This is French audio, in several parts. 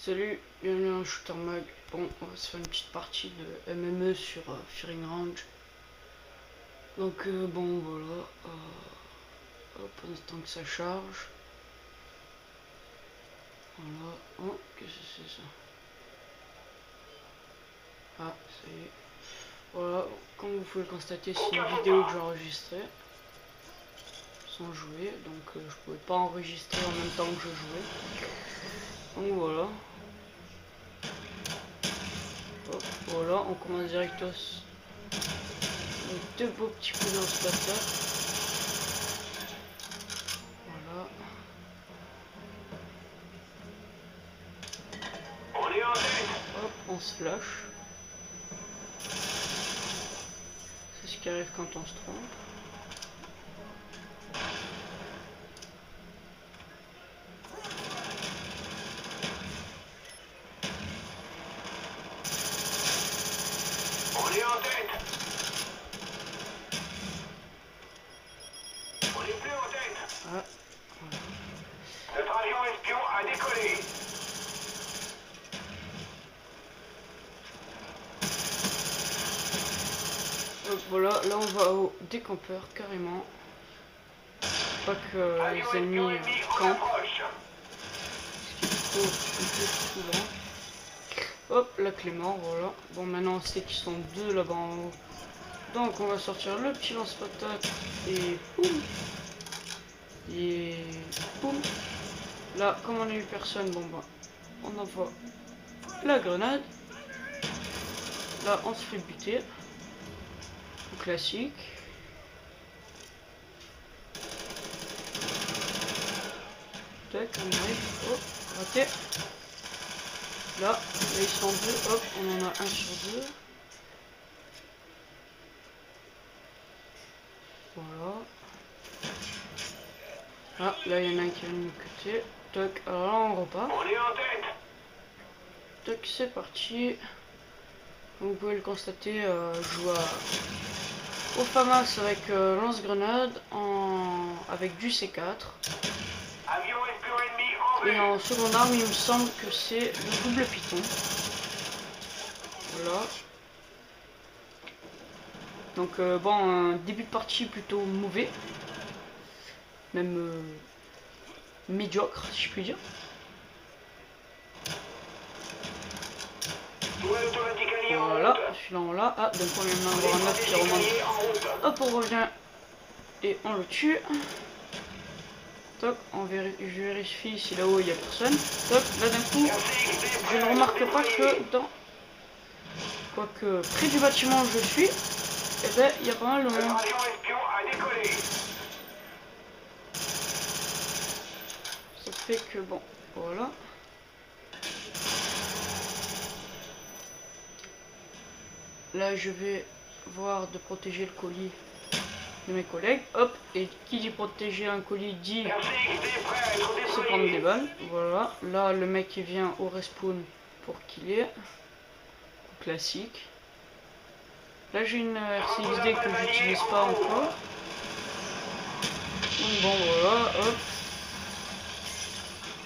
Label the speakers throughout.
Speaker 1: Salut, bienvenue dans Shooter Mag. Bon, on va se faire une petite partie de MME sur Firing Range. Donc bon voilà, pendant ce temps que ça charge. Voilà, oh, qu'est-ce que c'est ça? Ah, ça y est. Voilà, comme vous pouvez le constater, c'est une vidéo que j'ai enregistrée sans jouer, donc je pouvais pas enregistrer en même temps que je jouais. Donc voilà. Hop, voilà, on commence directos. Donc, deux beaux petits coups dans ce patate. Voilà. Hop, on se flash. C'est ce qui arrive quand on se trompe.
Speaker 2: On est en tête. On est plus en tête.
Speaker 1: Ah, voilà.
Speaker 2: Notre avion espion a décollé.
Speaker 1: Donc voilà, là on va au décampeur carrément. Pas que
Speaker 2: Avion
Speaker 1: les ennemis
Speaker 2: espion en
Speaker 1: campent,
Speaker 2: approche.
Speaker 1: ce qui est plutôt un peu souvent. Hop, la clé mort, voilà. Bon, maintenant on sait qu'ils sont deux là-bas en haut. Donc on va sortir le petit lance-patate et boum. Et boum. Là, comme on a eu personne, bon bah, on envoie la grenade. Là, on se fait buter. Classique. Tac, on arrive. Oh, raté. Là, ils sont deux. Hop, on en a un sur deux. Voilà. Ah, là, il y en a un qui vient de nous cuter. Tac, alors là, on repart.
Speaker 2: On est en tête.
Speaker 1: Tac, c'est parti. Comme vous pouvez le constater, je joue au FAMAS avec lance-grenade, avec du C4.
Speaker 2: Avion espion ennemi en
Speaker 1: Et
Speaker 2: vue.
Speaker 1: en seconde arme, il me semble que c'est le double python. Voilà. Donc bon, un début de partie plutôt mauvais. Même médiocre, si je puis dire.
Speaker 2: Tourelle automatique alliée en
Speaker 1: Voilà,
Speaker 2: route.
Speaker 1: celui-là on l'a. Ah, donc on vient d'en avoir un autre qui remonte.
Speaker 2: Alliés en route.
Speaker 1: Hop, on revient et on le tue. Top, je vérifie si là-haut il n'y a personne. Top, là d'un coup, je ne remarque pas que dans... Quoique près du bâtiment où je suis, eh ben, il y a pas mal de
Speaker 2: Notre
Speaker 1: monde.
Speaker 2: avion espion a décollé.
Speaker 1: Ça fait que bon, voilà. Là je vais voir de protéger le colis de mes collègues. Hop, et qui dit protéger un colis dit
Speaker 2: RCXD prêt à être
Speaker 1: se prendre des
Speaker 2: déployé.
Speaker 1: balles. Voilà, là le mec il vient au respawn pour killer. Classique. Là j'ai une RCXD que j'utilise pas encore. Donc bon voilà, hop.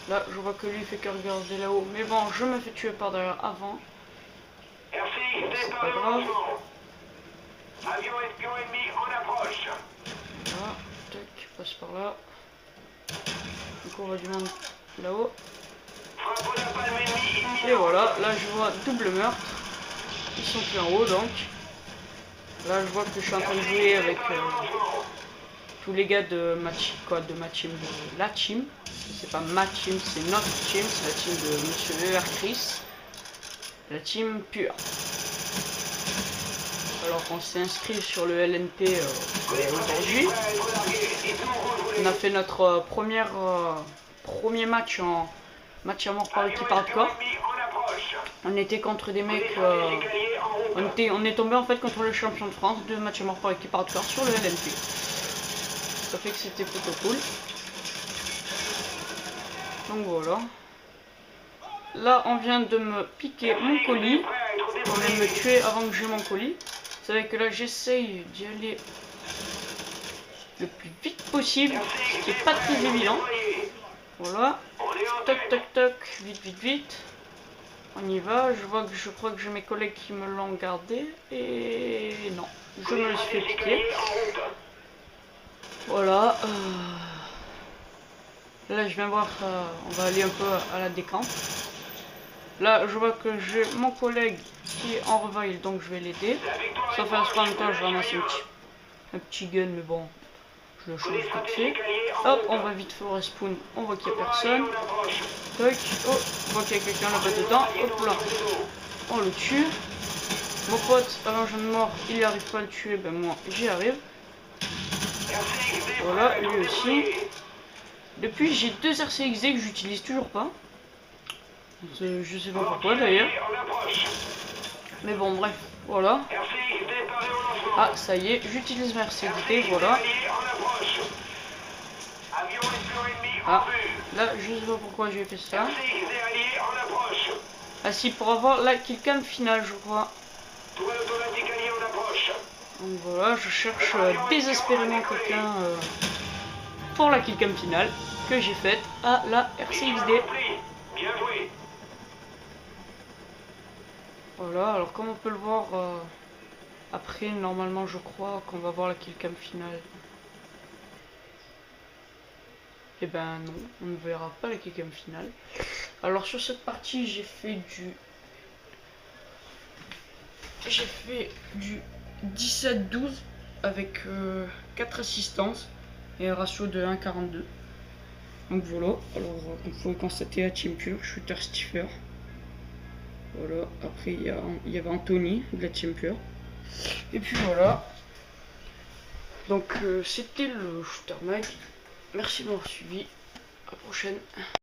Speaker 1: Là je vois que lui il fait que regarder là-haut. Mais bon, je me fais tuer par derrière avant.
Speaker 2: RCXD
Speaker 1: C'est
Speaker 2: par
Speaker 1: pas
Speaker 2: le
Speaker 1: grave.
Speaker 2: lancement. Avion espion ennemi en approche.
Speaker 1: Voilà, tac, passe par là. Donc on va du monde là-haut.
Speaker 2: Frappe au napalm ennemi
Speaker 1: Et
Speaker 2: imminent.
Speaker 1: voilà, là je vois double meurtre. Ils sont plus en haut donc. Là je vois que je suis en train de jouer avec tous les gars de ma team, de la team. C'est pas ma team, c'est notre team, c'est la team de Monsieur ER Chris. La team pure. Alors qu'on s'est inscrit sur le LNP aujourd'hui. On a fait notre premier match en match à mort par équipe hardcore. On était contre des mecs. On est tombé en fait contre le champion de France de match à mort par équipe hardcore sur le LNP. Ça fait que c'était plutôt cool. Donc voilà. Là on vient de me piquer mon colis. On vient de me tuer avant que j'ai mon colis. C'est vrai que là j'essaye d'y aller le plus vite possible, ce qui est pas très évident. Voilà. Toc toc toc, vite vite vite. On y va. Je crois que j'ai mes collègues qui me l'ont gardé. Et non, je me le suis fait piquer. Voilà. Là, je viens voir. On va aller un peu à la décampe. Là, je vois que j'ai mon collègue qui est en revival, donc je vais l'aider. Sauf à ce moment-là, je ramasse un petit gun, mais bon, je le change vite fait. Hop, on va vite faire respawn. On voit qu'il n'y a personne. Toc. Oh, on voit qu'il y a quelqu'un là-bas dedans. Hop là. On le tue. Mon pote à l'engin de mort, il n'arrive pas à le tuer. Ben moi, j'y arrive. Voilà, lui aussi. Depuis, j'ai 2 RCXD que j'utilise toujours pas. Je sais pas pourquoi d'ailleurs. Mais bon, bref, voilà. Ah, ça y est, j'utilise ma RCXD, voilà. Ah, là, je sais pas pourquoi j'ai fait ça. Ah si, pour avoir la killcam finale, je crois. Donc voilà, je cherche désespérément quelqu'un pour la killcam finale que j'ai faite à la RCXD. Voilà, alors comme on peut le voir après, normalement je crois qu'on va voir la killcam finale. Et ben non, on ne verra pas la killcam finale. Alors sur cette partie j'ai fait du 17-12 avec 4 assistances et un ratio de 1,42. Donc voilà, alors vous pouvez constater à Team Pure, je suis Thirstiffer. Voilà, après il y avait Anthony de la Team Pure. Et puis voilà. Donc c'était le Shooter Mag. Merci de m'avoir suivi. À la prochaine.